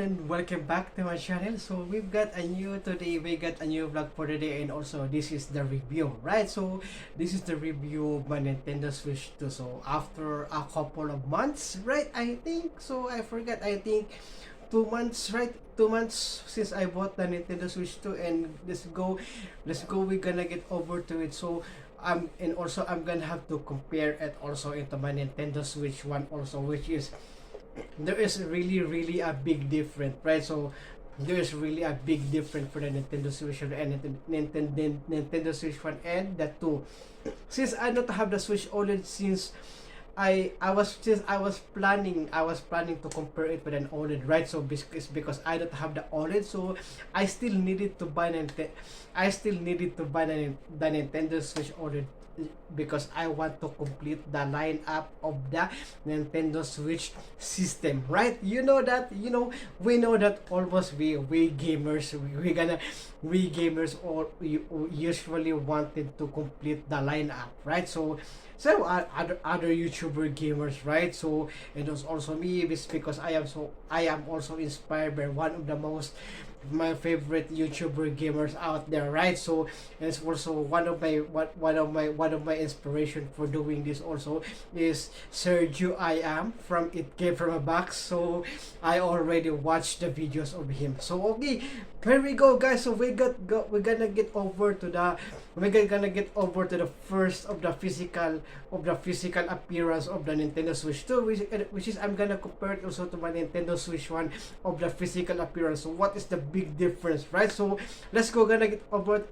and welcome back to my channel. So we got a new vlog for today, and also this is the review, right? So this is the review of my Nintendo Switch 2. So after a couple of months, right? I think so. I forgot. I think 2 months, right? 2 months since I bought the Nintendo Switch 2, and let's go. We're gonna get over to it. So and also I'm gonna have to compare it also into my Nintendo Switch 1 also, which is there is really a big difference, right? So there is really a big difference for the Nintendo Switch and Nintendo Switch 1 and the 2. Since I don't have the Switch OLED, since I was planning to compare it with an OLED, right? So it's because I don't have the OLED, so I still needed to buy the Nintendo Switch OLED, because I want to complete the lineup of the Nintendo Switch system, right? We know that almost we gamers usually wanted to complete the lineup, right? So other YouTuber gamers, right? So it was also me, because I am also inspired by one of the most my favorite YouTuber gamers out there, right? So it's also one of my inspiration for doing this also is Sergio I am from It Came From a Box. So I already watched the videos of him. So okay, here we go, guys. So we're gonna get over to the first of the physical appearance of the Nintendo Switch 2, which is I'm gonna compare it also to my Nintendo Switch 1 of the physical appearance. So what is the big difference, right? So let's go gonna get over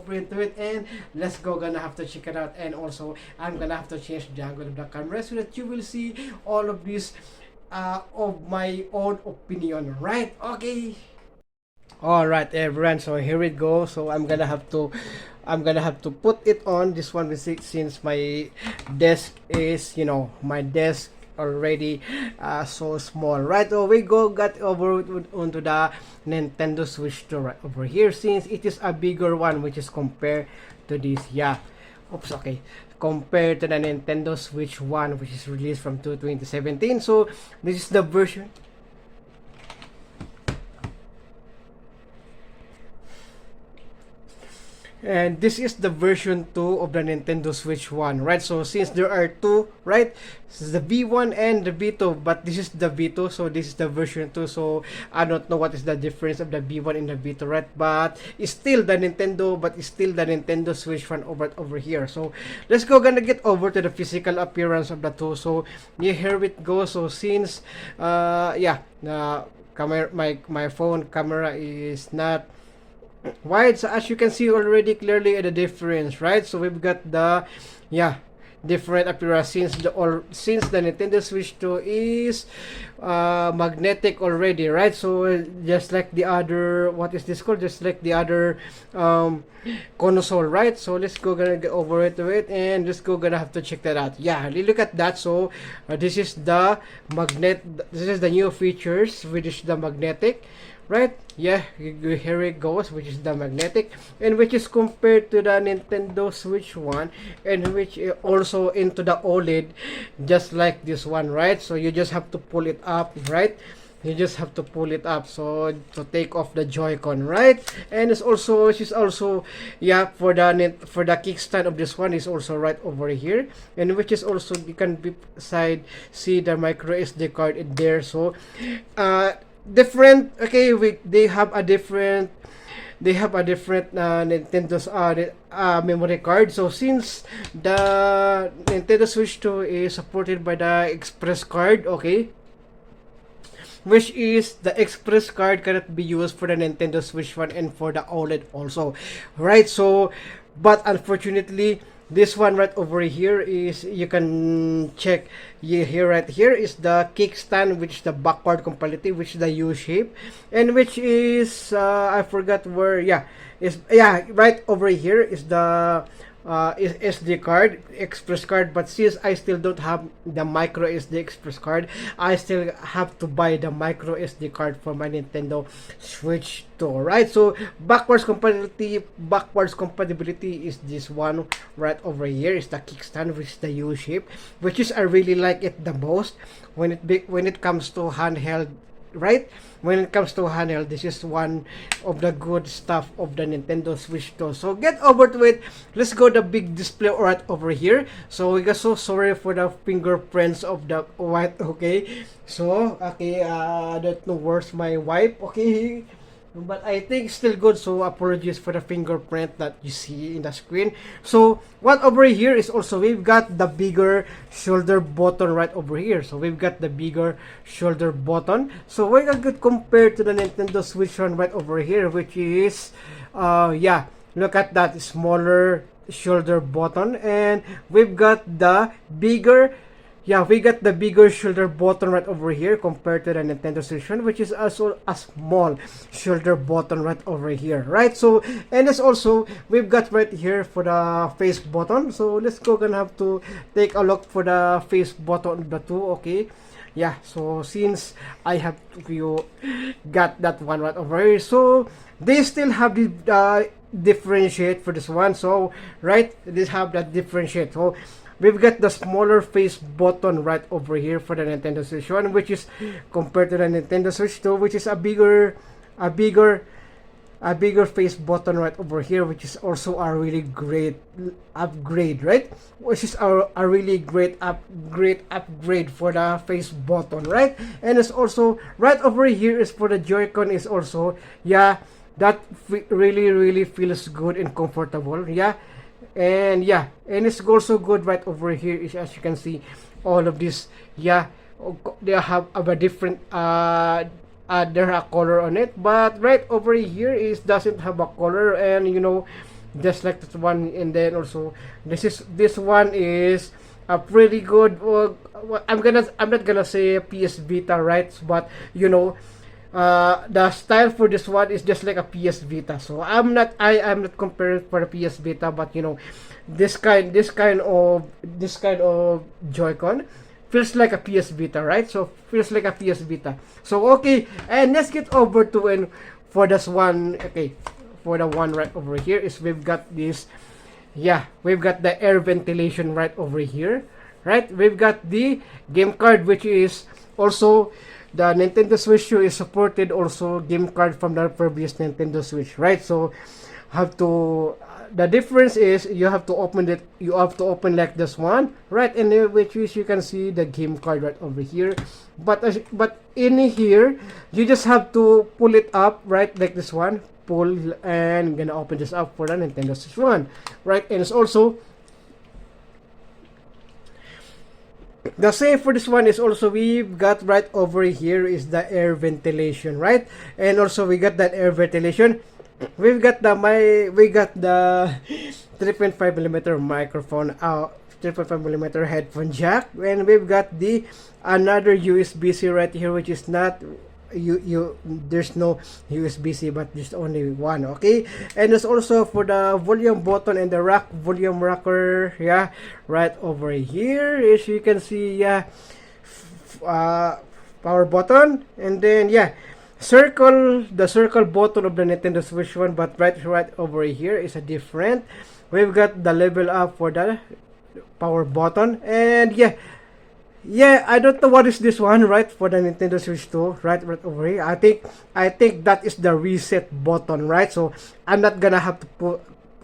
into it, and let's go gonna have to check it out. And also I'm gonna have to change the angle of the camera so that you will see all of this of my own opinion, right? Okay. All right, everyone. So here it goes. So I'm gonna have to put it on this one since my desk is, my desk already so small, right? So we got over onto the Nintendo Switch 2 right over here, since it is a bigger one, which is compared to this. Yeah. Oops. Okay. Compared to the Nintendo Switch 1, which is released from 2017. So this is the version. And this is the version 2 of the Nintendo Switch 1, right? So since there are two, right? This is the V1 and the V2, but this is the V2, so this is the version 2. So I don't know what is the difference of the V1 and the V2, right? But it's still the Nintendo Switch 1 over here. So let's go gonna get over to the physical appearance of the two. So yeah, here it goes. So since camera, my phone camera is not wide, so as you can see already clearly the difference, right? So we've got the different appearance, since the Nintendo Switch 2 is magnetic already, right? So just like the other, what is this called, just like the other console, right? So let's go gonna get over to it, and let's go gonna have to check that out. Yeah, look at that. So this is the new features, which is the magnetic, right? Yeah, here it goes, which is the magnetic, and which is compared to the Nintendo Switch 1, and which also into the OLED, just like this one, right? So you just have to pull it up, right? You just have to pull it up, so to take off the Joy-Con, right? And she's also for the kickstand of this one is also right over here, and which is also, you can see the micro SD card in there. So different, okay, they have a different Nintendo's memory card. So since the Nintendo Switch 2 is supported by the Express card, okay, which is the Express card cannot be used for the Nintendo Switch 1 and for the OLED also, right? So but unfortunately, this one right over here is, you can check here, right here is the kickstand, which is the backward compatibility, which is the U shape, and which is I forgot where, right over here is the is SD card, Express card. But since I still don't have the micro SD Express card, I still have to buy the micro SD card for my Nintendo Switch 2, right? So backwards compatibility is this one right over here, is the kickstand, which is the U shape, which is, I really like it the most when it comes to handheld right? When it comes to handheld, this is one of the good stuff of the Nintendo Switch 2. So get over to it. Let's go the big display right over here. So we got so sorry for the fingerprints of the white. Okay, so okay, I don't know where's my wipe. Okay, but I think still good, so apologies for the fingerprint that you see in the screen. So what over here is also, we've got the bigger shoulder button right over here. So we've got the bigger shoulder button, so we're good compared to the Nintendo Switch one right over here, which is yeah, look at that smaller shoulder button. And we've got the bigger, yeah, we got the bigger shoulder button right over here compared to the Nintendo Switch one, which is also a small shoulder button right over here, right? So, and it's also, we've got right here for the face button. So let's go, gonna have to take a look for the face button of the two. Okay, yeah, so since I have you got that one right over here, so they still have the differentiate for this one. So right, they have that differentiate. So we've got the smaller face button right over here for the Nintendo Switch 1, which is compared to the Nintendo Switch 2, which is a bigger face button right over here, which is also a really great upgrade, right? Which is a really great upgrade for the face button, right? And it's also right over here is for the Joy-Con, is also, yeah, that really feels good and comfortable, yeah. And yeah, and it's also good right over here is, as you can see, all of this, yeah, they have a different there a color on it, but right over here is doesn't have a color, and you know, just like this one. And then also this one is a pretty good, I'm not gonna say PS Vita, right? But you know, the style for this one is just like a PS Vita. So I'm not comparing for the PS Vita, but you know, this kind of Joy-Con feels like a PS Vita, right? So feels like a PS Vita. So okay, and let's get over to, and for this one, okay, for the one right over here is, we've got this, yeah, we've got the air ventilation right over here, right? We've got the game card, which is also, the Nintendo Switch 2 is supported also game card from the previous Nintendo Switch, right? So have to, the difference is you have to open it, you have to open like this one, right? And which is, you can see the game card right over here, but in here you just have to pull it up, right? Like this one, pull, and I'm gonna open this up for the Nintendo Switch 1, right? And it's also the same for this one. Is also, we've got right over here is the air ventilation, right? And also we got that air ventilation. We got the 3.5mm microphone, 3.5mm headphone jack, and we've got the another USB-C right here, which is not there's no USB-C, but there's only one, okay? And it's also for the volume button and the volume rocker, yeah, right over here, as you can see, yeah, power button, and then yeah, the circle button of the Nintendo Switch 1, but right over here is a different. We've got the level up for the power button, and yeah, I don't know what is this one, right, for the Nintendo Switch 2, right over here. I think that is the reset button, right? So I'm not gonna have to put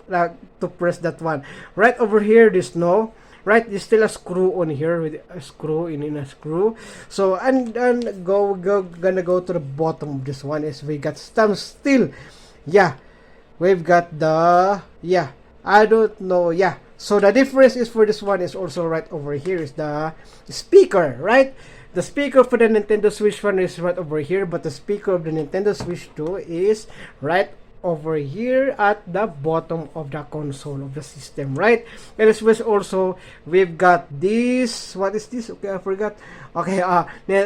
to press that one. Right over here, there's no, right, there's still a screw on here, with a screw in a screw. So and gonna go to the bottom of this one, is we got some still, yeah, we've got the, yeah, I don't know, yeah. So the difference is for this one is also right over here is the speaker, right? The speaker for the Nintendo Switch 1 is right over here, but the speaker of the Nintendo Switch 2 is right over here at the bottom of the console of the system, right? And as well also, we've got this, what is this? Okay, I forgot. Okay,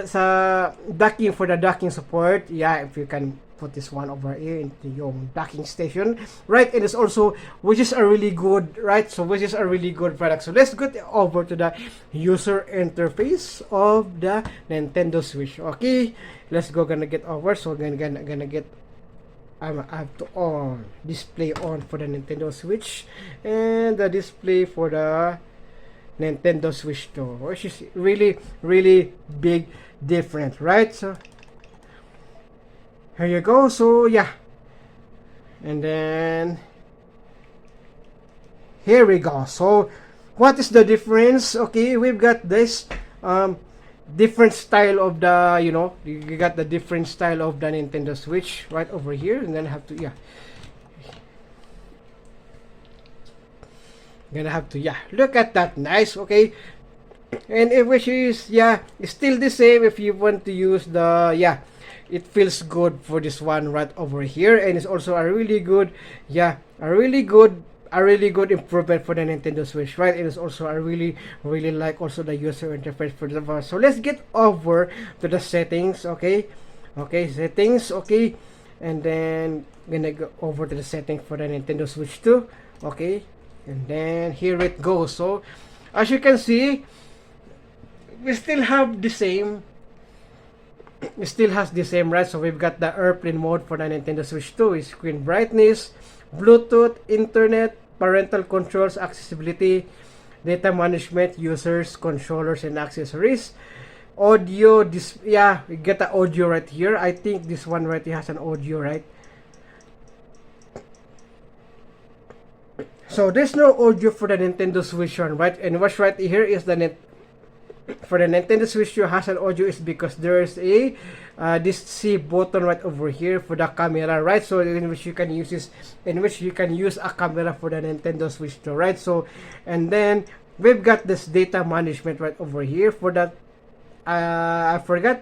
sa docking, for the docking support, yeah, if you can put this one over here into your docking station, right? And it's also, which is a really good, right? So which is a really good product. So let's get over to the user interface of the Nintendo Switch. Okay, let's go, gonna get over. So gonna get, I have to on display on for the Nintendo Switch, and the display for the Nintendo Switch 2, which is really big different, right? So Here you go. So yeah, and then here we go. So what is the difference? Okay, we've got this different style of the, you know, you got the different style of the Nintendo Switch right over here, and then have to, yeah, gonna have to, yeah, look at that. Nice. Okay, and it which is, yeah, it's still the same if you want to use the, yeah, it feels good for this one right over here, and it's also a really good, yeah, a really good improvement for the Nintendo Switch, right? It is also a really like also the user interface for the one. So let's get over to the settings. Okay, okay, settings. Okay, and then gonna go over to the settings for the Nintendo Switch 2. Okay, and then here it goes. So as you can see, we still have the same, it still has the same, right? So we've got the airplane mode for the Nintendo Switch 2 is screen brightness, Bluetooth, internet, parental controls, accessibility, data management, users, controllers, and accessories. Audio, this, yeah, we get the audio right here. I think this one right here has an audio, right? So there's no audio for the Nintendo Switch one, right? And what's right here is the for the Nintendo Switch 2 has an audio is because there's a this C button right over here for the camera, right? So in which you can use this, in which you can use a camera for the Nintendo Switch 2, right? So, and then we've got this data management right over here for that, I forgot,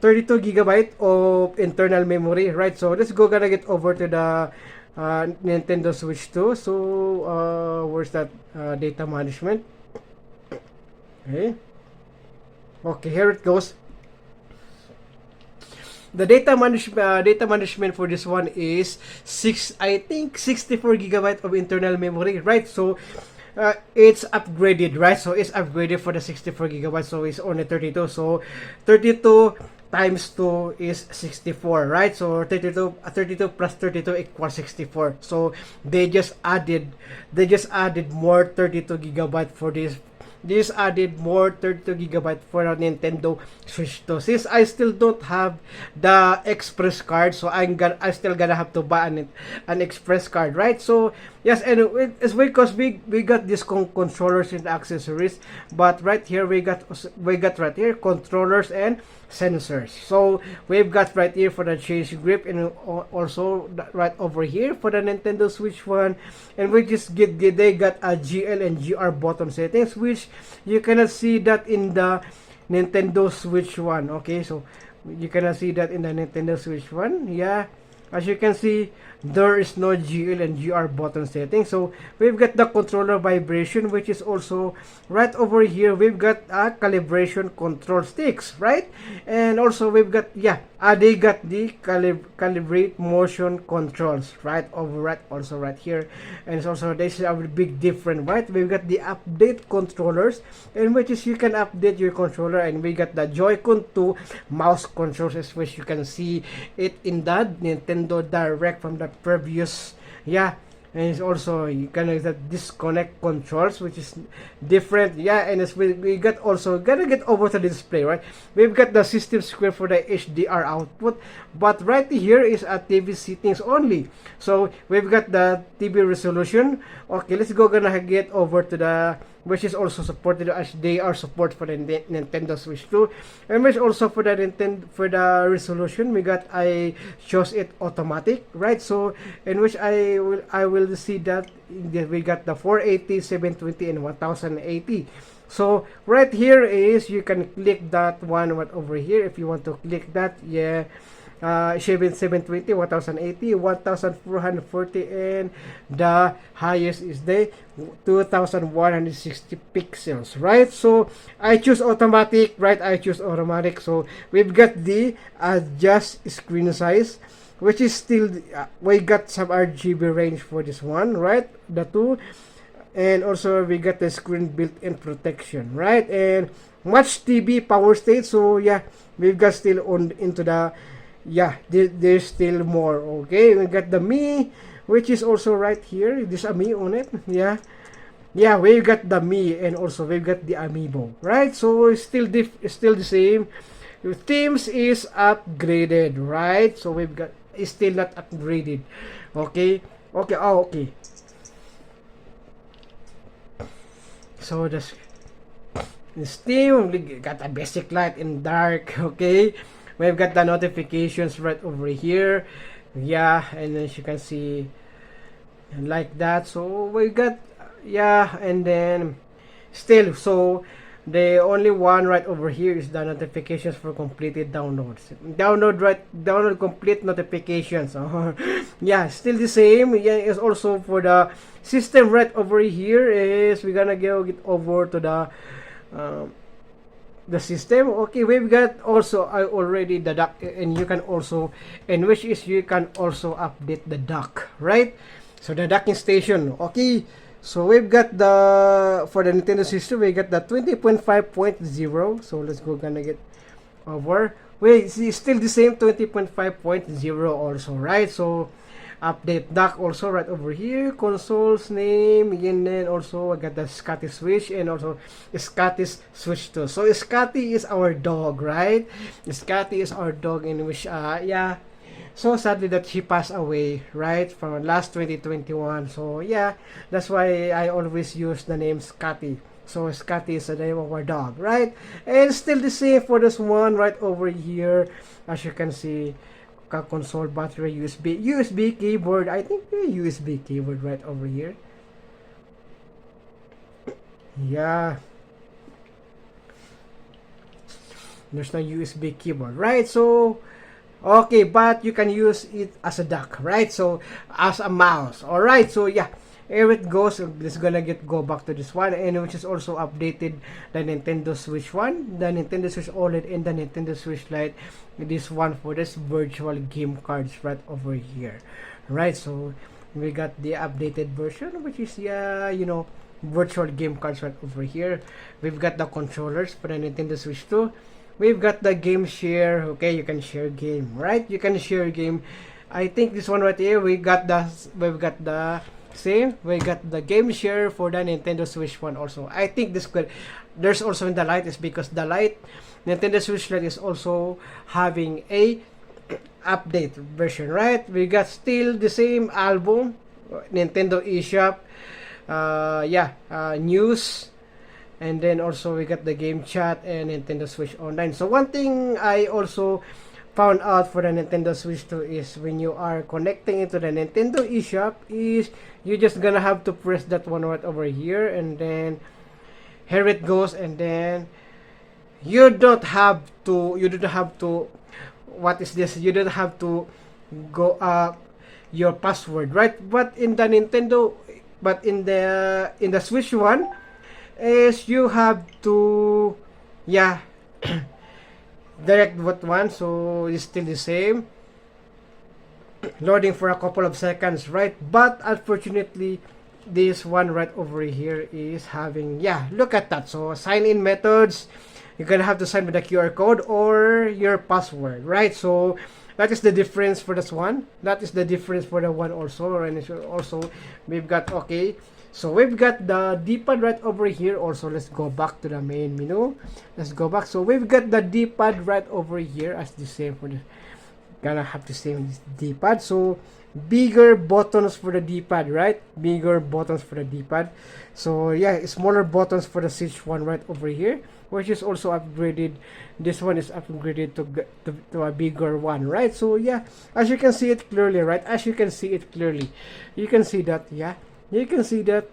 32 gigabyte of internal memory, right? So let's go gonna get over to the Nintendo Switch 2. So where's that data management? Okay. Okay, here it goes. The data management for this one is I think 64 gigabyte of internal memory, right? So it's upgraded, right? So it's upgraded for the 64 gigabyte, so it's only 32. So 32 times 2 is 64, right? So 32 plus 32 equals 64. So they just added more 32 gigabyte for this added more 32 gigabyte for a Nintendo Switch 2. Since I still don't have the Express card, so I still gonna have to buy an Express card, right? So yes, and it's because we got these controllers and accessories, but right here we got right here controllers and sensors. So we've got right here for the change grip, and also right over here for the Nintendo Switch 1, and we just they got a GL and GR button settings, which you cannot see that in the Nintendo Switch 1. Okay, so you cannot see that in the Nintendo Switch 1. Yeah, as you can see, there is no GL and GR button setting. So we've got the controller vibration, which is also right over here. We've got a calibration control sticks, right? And also we've got, yeah, they got the calibrate motion controls right over right also right here. And it's also, this is a big difference, right? We've got the update controllers, in which is you can update your controller, and we got the Joy-Con 2 mouse controls, which you can see it in the Nintendo Direct from the previous, yeah. And it's also, you can disconnect controls, which is different, yeah. And it's, we got also gonna get over to the display, right? We've got the system screen for the HDR output, but right here is a TV settings only. So we've got the TV resolution. Okay, let's go gonna get over to the, which is also supported as they are support for the Nintendo Switch 2, and which also for the the resolution we got, I chose it automatic, right? So in which I will see that we got the 480, 720, and 1080. So right here is, you can click that one right over here if you want to click that, yeah. 720, 1080, 1440, and the highest is the 2160 pixels, right? So I choose automatic, right? I choose automatic. So we've got the adjust screen size, which is still, we got some RGB range for this one, right? The two, and also we got the screen built-in protection, right? And much TV power state. So yeah, we've got still on into the, yeah, there's still more. Okay, we got the Mi, which is also right here. There's a Mi on it. Yeah, yeah, we got the Mi, and also we got the Amiibo, right? So it's still still the same. Your themes is upgraded, right? So we've got, it's still not upgraded. Okay. Okay. Oh, okay. So this Steam, we got a basic light in dark. Okay, we've got the notifications right over here. Yeah, and as you can see, like that. So we got, yeah, and then still, so the only one right over here is the notifications for completed downloads. Download complete notifications. Yeah, still the same. Yeah, it's also for the system right over here. Is we're gonna go get over to the system. Okay, we've got also already the dock, and you can also, and which is you can also update the dock, right? So the docking station. Okay, so we've got the, for the Nintendo system, we got the 20.5.0. So let's go, gonna get over. Wait, see, still the same 20.5.0 also, right? So update dock also right over here. Consoles name, and then also I got the Scotty Switch, and also Scotty's Switch 2. So Scotty is our dog, right? Scotty is our dog, in which yeah, so sadly that he passed away, right, from last 2021. So yeah, that's why I always use the name Scotty. So Scotty is the name of our dog, right? And still the same for this one right over here. As you can see, console battery, USB keyboard. I think the USB keyboard right over here. Yeah, there's no USB keyboard, right? So okay, but you can use it as a dock, right? So as a mouse. All right, so yeah, here it goes. Let's gonna go back to this one, and which is also updated the Nintendo Switch 1, the Nintendo Switch OLED, and the Nintendo Switch Lite. This one for this virtual game cards right over here, right? So we got the updated version, which is, yeah, you know, virtual game cards right over here. We've got the controllers for the Nintendo Switch 2. We've got the game share. Okay, you can share game, right? You can share game. I think this one right here, we've got the same. We got the game share for the Nintendo Switch 1 also. I think this could, there's also in the Lite, is because the Lite, Nintendo Switch Lite is also having a update version, right? We got still the same album, Nintendo eShop, news, and then also we got the game chat and Nintendo Switch Online. So one thing I also found out for the Nintendo Switch 2 is when you are connecting it to the Nintendo eShop, is you just gonna have to press that one right over here, and then here it goes, and then you don't have to what is this, you don't have to go your password, right? But in the Nintendo, but in the Switch one, is you have to, yeah, direct what one. So it's still the same, loading for a couple of seconds, right? But unfortunately, this one right over here is having, yeah, look at that. So sign in methods, you're gonna have to sign with the QR code or your password, right? So that is the difference for this one. That is the difference for the one also. And also we've got, okay, so we've got the D-pad right over here also. Let's go back to the main menu. Let's go back. So we've got the D-pad right over here as the same for the, gonna have the same D-pad. So bigger buttons for the D-pad, right? Bigger buttons for the D-pad. So yeah, smaller buttons for the Switch one right over here, which is also upgraded. This one is upgraded to a bigger one, right? So yeah, as you can see it clearly, right? As you can see it clearly, you can see that, yeah, you can see that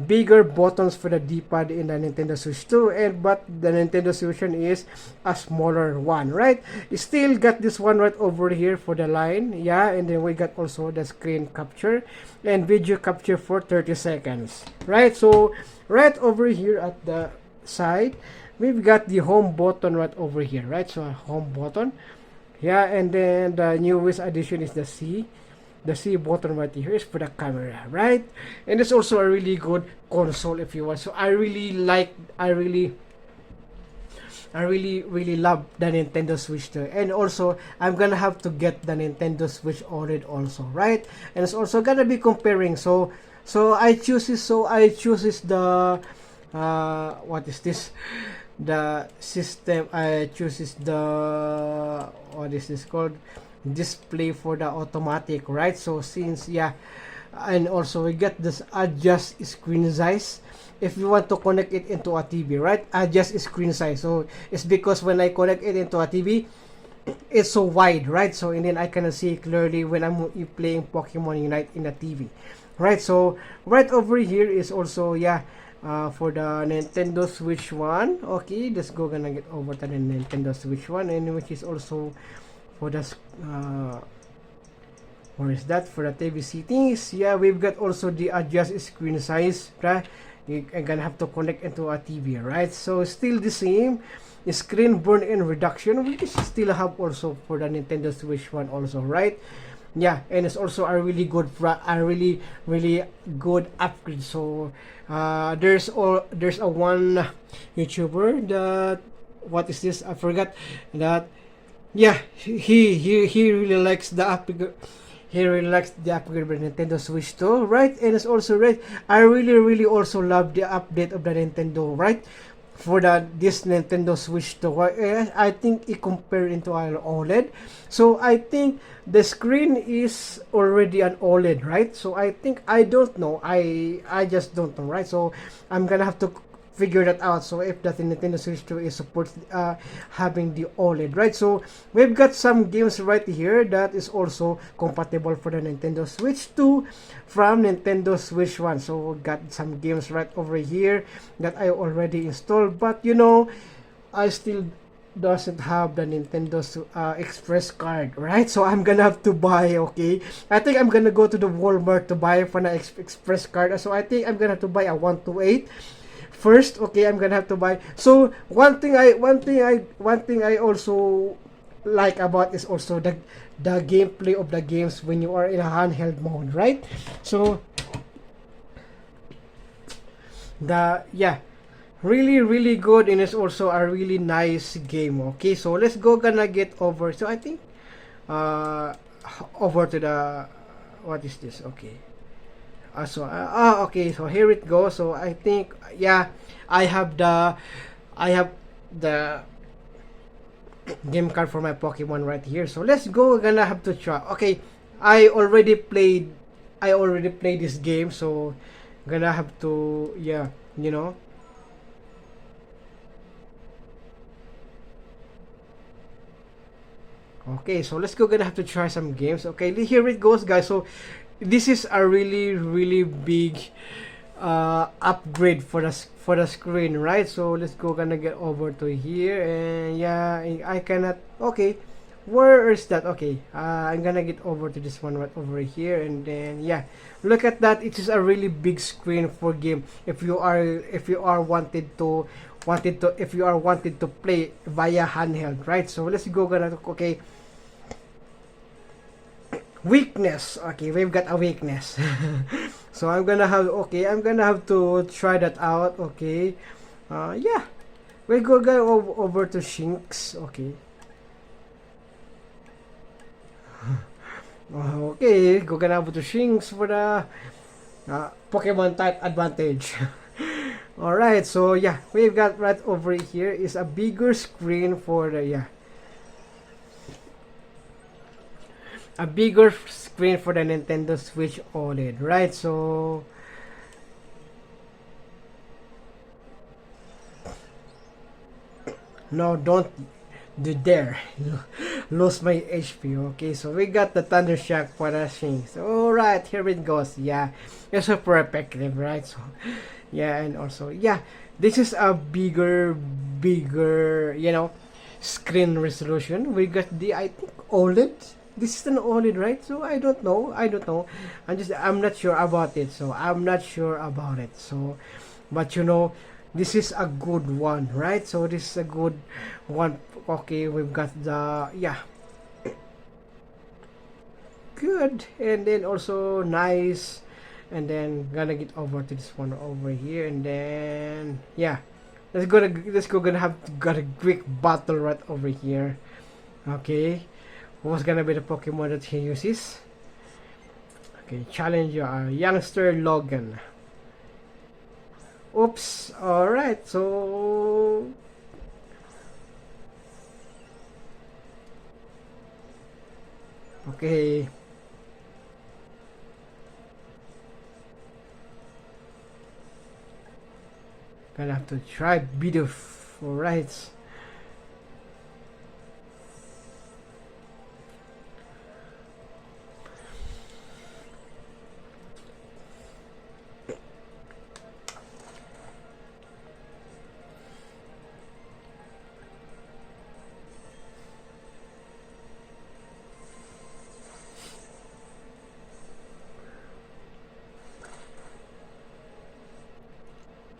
bigger buttons for the D-pad in the Nintendo Switch 2, and but the Nintendo Switch is a smaller one, right? You still got this one right over here for the line, yeah, and then we got also the screen capture and video capture for 30 seconds, right? So right over here at the side, we've got the home button right over here, right? So a home button, yeah, and then the newest addition is the C. The C button right here is for the camera, right? And it's also a really good console if you want. So I really love the Nintendo Switch 2. And also, I'm gonna have to get the Nintendo Switch OLED also, right? And it's also gonna be comparing. So I chooses the what is this? the system I choose is the, what is this called, display for the automatic, right? So since, yeah, and also we get this adjust screen size if you want to connect it into a TV, right? Adjust screen size. So it's because when I connect it into a TV, it's so wide, right? So and then I can see clearly when I'm playing Pokemon Unite in the TV, right? So right over here is also, yeah, for the Nintendo Switch one. Okay, let's go gonna get over to the Nintendo Switch one, and which is also for the where is that, for the TV settings. Yeah, we've got also the adjust screen size, right? You're gonna have to connect into a TV, right? So still the same screen burn-in reduction, which is still have also for the Nintendo Switch one also, right? Yeah, and it's also a really good really good upgrade. So there's a one YouTuber that, what is this, I forgot that, yeah, he really likes the upgrade. He really likes the upgrade by Nintendo Switch 2, right? And it's also, right, I really also love the update of the Nintendo, right? For this Nintendo Switch 2, I think it compared into an OLED. So I think the screen is already an OLED, right? So I think, I don't know, I just don't know, right? So I'm gonna have to figure that out. So if the Nintendo Switch 2 is supports having the OLED, right? So we've got some games right here that is also compatible for the Nintendo Switch 2 from Nintendo Switch 1. So got some games right over here that I already installed, but you know, I still doesn't have the Nintendo Express card, right? So I'm gonna have to buy, okay? I think I'm gonna go to the Walmart to buy for the Express card. So I think I'm gonna have to buy a 128 first. Okay, I'm gonna have to buy. So one thing I also like about is also the gameplay of the games when you are in a handheld mode, right? So the, yeah, really good, and it's also a really nice game. Okay, so let's go gonna get over. So I think uh over to the, what is this? Okay. Okay, so here it goes. So I think, yeah, I have the game card for my Pokemon right here. So let's go. We're gonna have to try. Okay, I already played this game, so gonna have to, yeah, you know. Okay, so let's go. Gonna have to try some games. Okay, here it goes, guys. So this is a really big upgrade for the screen, right? So let's go gonna get over to here, and yeah, I cannot. Okay, where is that? Okay, I'm gonna get over to this one right over here, and then, yeah, look at that. It is a really big screen for game if you are wanted to play via handheld, right? So let's go gonna, okay, weakness. Okay, we've got a weakness. So I'm gonna have to try that out. Okay, yeah, we go over to Shinx. Okay. Okay, go gonna over to Shinx for the Pokemon type advantage. Alright, so yeah, we've got right over here is a bigger screen for the, yeah, a bigger screen for the Nintendo Switch OLED, right? So no, don't do dare lose my HP. Okay, so we got the Thunder Shock for the Shinx. Alright, here it goes. Yeah, it's super effective, right? So yeah, and also, yeah, this is a bigger, you know, screen resolution. We got the, I think, OLED. This is an OLED, right? So I don't know. I'm not sure about it. So, but you know, this is a good one, right? So this is a good one. Okay, we've got the, yeah, good, and then also nice, and then gonna get over to this one over here, and then, yeah, let's go gonna have got a quick battle right over here. Okay, what's gonna be the Pokemon that he uses? Okay, challenge your youngster Logan. Oops. Alright, so Okay. Gonna have to try beautiful, right?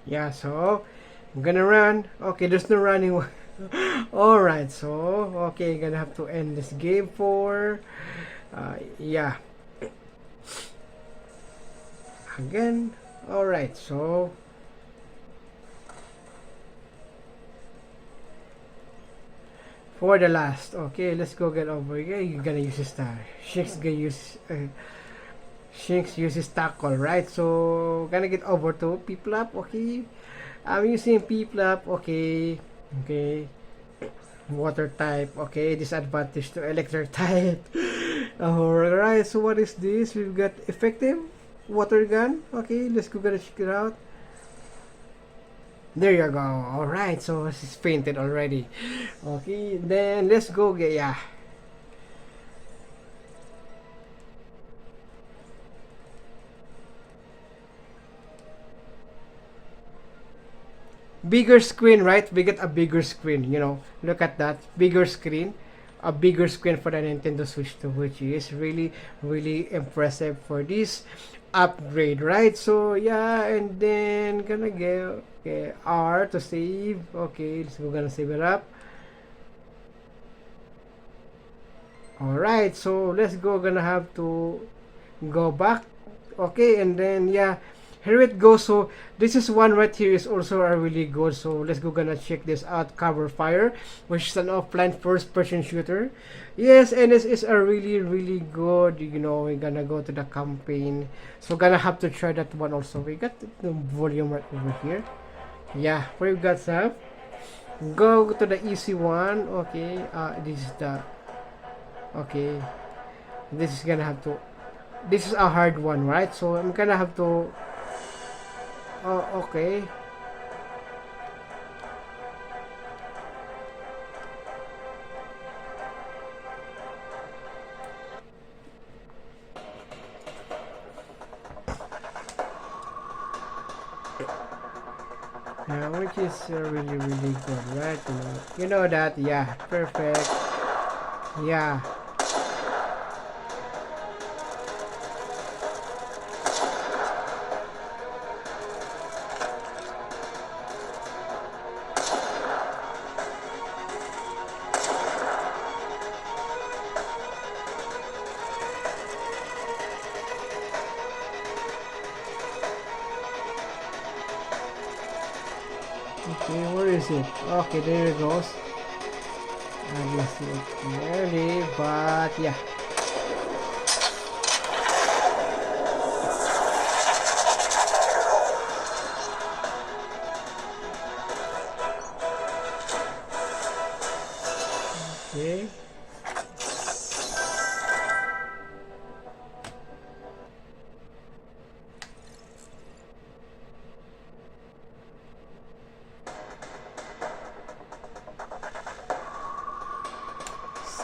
Yeah, so I'm gonna run. Okay, there's no running. Alright, so okay, gonna have to end this game for yeah. Again. Alright, so for the last, okay, let's go get over here. You're gonna use a star. Shinx uses tackle, right? So gonna get over to Piplup, okay. I'm using Piplup, okay. Okay. Water type, okay. Disadvantage to electric type. Alright, so what is this? We've got effective water gun. Okay, let's go gonna check it out. There you go. Alright, so she's fainted already. Okay, then let's go get, yeah. Bigger screen, right? We get a bigger screen, you know. Look at that. Bigger screen. A bigger screen for the Nintendo Switch 2, which is really, really impressive for this upgrade, right? So, yeah, and then gonna get okay, R to save. Okay, so we're gonna save it up. Alright, so let's go. Gonna have to go back. Okay, and then, yeah, here it goes. So this is one right here is also a really good, so let's go gonna check this out. Cover Fire, which is an offline first person shooter. Yes, and this is a really, really good, you know. We're gonna go to the campaign, so gonna have to try that one also. We got the volume right over here. Yeah, we've got some. Go to the easy one. Okay, this is the, okay, this is gonna have to, this is a hard one, right? So I'm gonna have to, oh, okay. Yeah, which is really, really good, right? You know that, yeah, perfect. Yeah. Okay, where is it? Okay, there it goes. I missed it clearly, but yeah. Okay.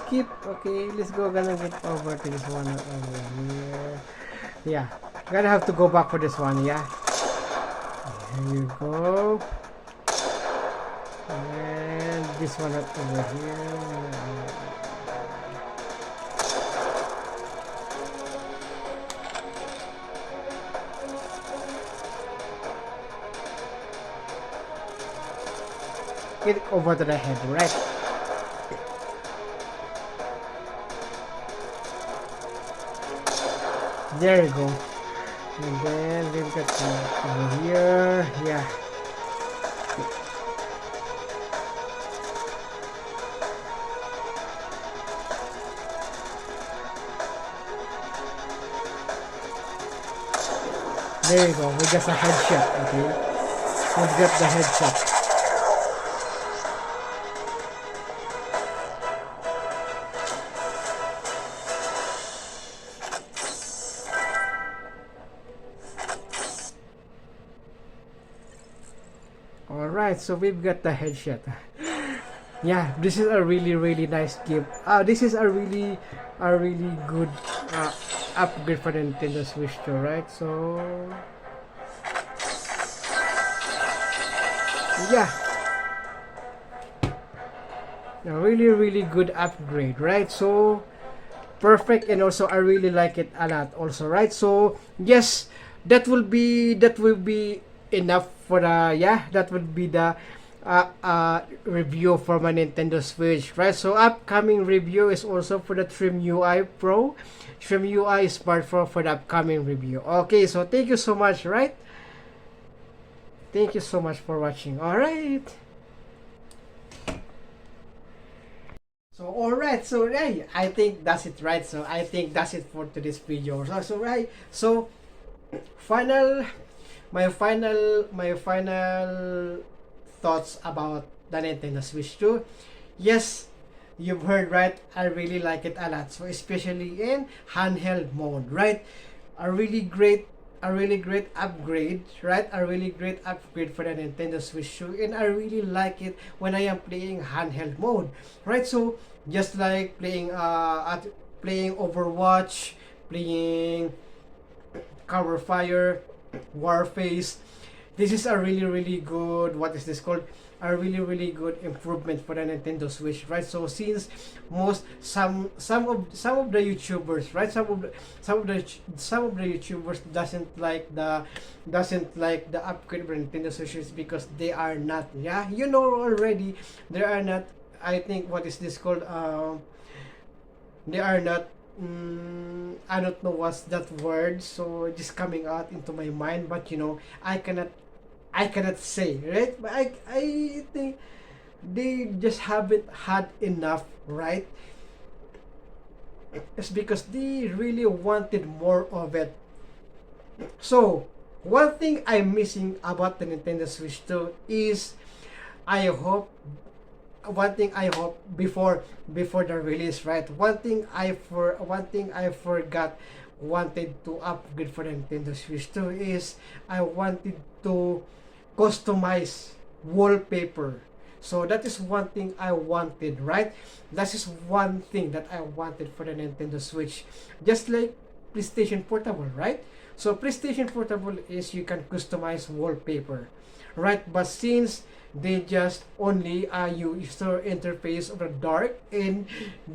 Skip. Okay, let's go. Gonna get over to this one over here. Yeah, gonna have to go back for this one. Yeah. Here you go. And this one over here. Get over to the head, right? There you go. And then we've got some over here. Yeah. There you go. We got a headshot. Okay. We've got the headshot. All right, so we've got the headshot. Yeah, this is a really nice game. This is a really good uh, upgrade for the Nintendo Switch too, right? So yeah, a really good upgrade, right? So perfect, and also I really like it a lot also, right? So yes, that will be enough for the, yeah, that would be the review for my Nintendo Switch, right? So upcoming review is also for the Trim UI Pro, Trim UI smartphone for the upcoming review. Okay, so thank you so much, right? Thank you so much for watching. All right. So alright, so right, I think that's it, right? So I think that's it for today's video. So right, so final, my final thoughts about the Nintendo Switch 2. Yes, you've heard right. I really like it a lot. So especially in handheld mode, right? A really great, a really great upgrade, right? A really great upgrade for the Nintendo Switch 2, and I really like it when I am playing handheld mode, right? So just like playing playing Overwatch, playing Cover Fire, Warface. This is a really good, what is this called? A really good improvement for the Nintendo Switch, right? So since most some of the YouTubers, right? Some of the YouTubers doesn't like the upgrade for Nintendo Switch because they are not, yeah, you know already, they are not, I think, what is this called? They are not, I don't know what's that word, so just coming out into my mind, but you know, I cannot say, right? But I think they just haven't had enough, right? It's because they really wanted more of it. So one thing I'm missing about the Nintendo Switch 2 is, I hope, one thing I hope before the release, right? One thing I forgot wanted to upgrade for the Nintendo Switch 2 is I wanted to customize wallpaper. So that is one thing I wanted, right? That is one thing that I wanted for the Nintendo Switch. Just like PlayStation Portable, right? So PlayStation Portable is you can customize wallpaper, right? But since they just only user interface of the dark and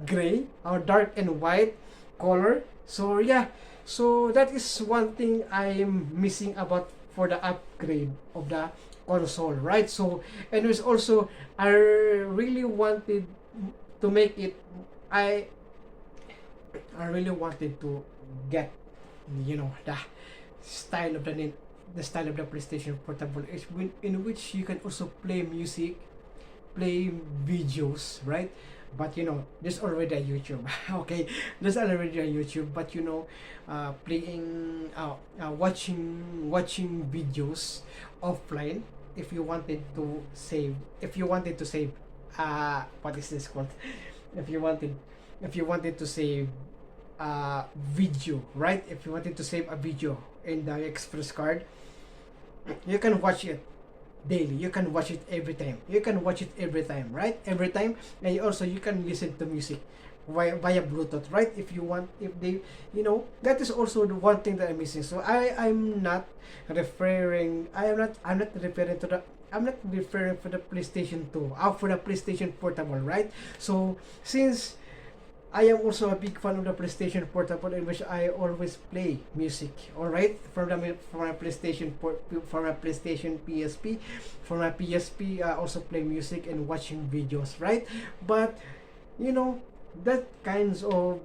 gray or dark and white color, so yeah, so that is one thing I'm missing about for the upgrade of the console, right? So and it's also, I really wanted to make it, I I really wanted to get, you know, style of the style of the PlayStation Portable is in which you can also play music, play videos, right? But you know, there's already a YouTube. Okay, there's already a YouTube, but you know, playing, watching videos offline. If you wanted to save, what is this called? If you wanted, to save video, right? If you wanted to save a video in the express card, you can watch it daily, you can watch it every time, right? Every time. And also you can listen to music via Bluetooth, right? If you want, if they, you know, that is also the one thing that I'm missing. So I'm not referring, I'm not referring to the, I'm not referring for the PlayStation 2, for the PlayStation Portable, right? So since I am also a big fan of the PlayStation Portable, in which I always play music. All right, from my PlayStation PSP, from my PSP, I also play music and watching videos, right? But you know, that kinds of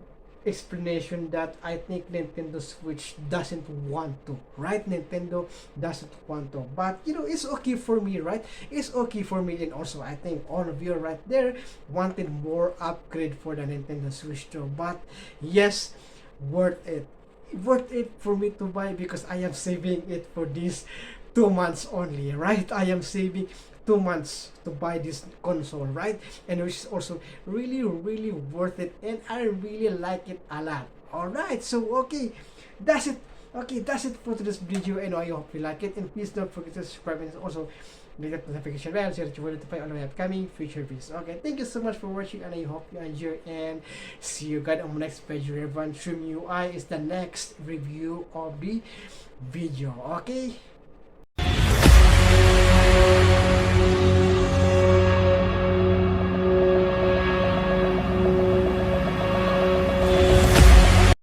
explanation that I think Nintendo Switch doesn't want to, right? Nintendo doesn't want to, but you know, it's okay for me, right? It's okay for me, and also I think all of you right there wanted more upgrade for the Nintendo Switch too. But yes, worth it, for me to buy, because I am saving it for these 2 months only, right? I am saving 2 months to buy this console, right? And which is also really worth it, and I really like it a lot. All right, so okay, that's it. Okay, that's it for today's video, and I hope you like it. And please don't forget to subscribe, and also click that notification bell so that you will notify all my upcoming future videos. Okay, thank you so much for watching, and I hope you enjoy, and see you guys on the next video. Everyone, Trim UI is the next review of the video. Okay.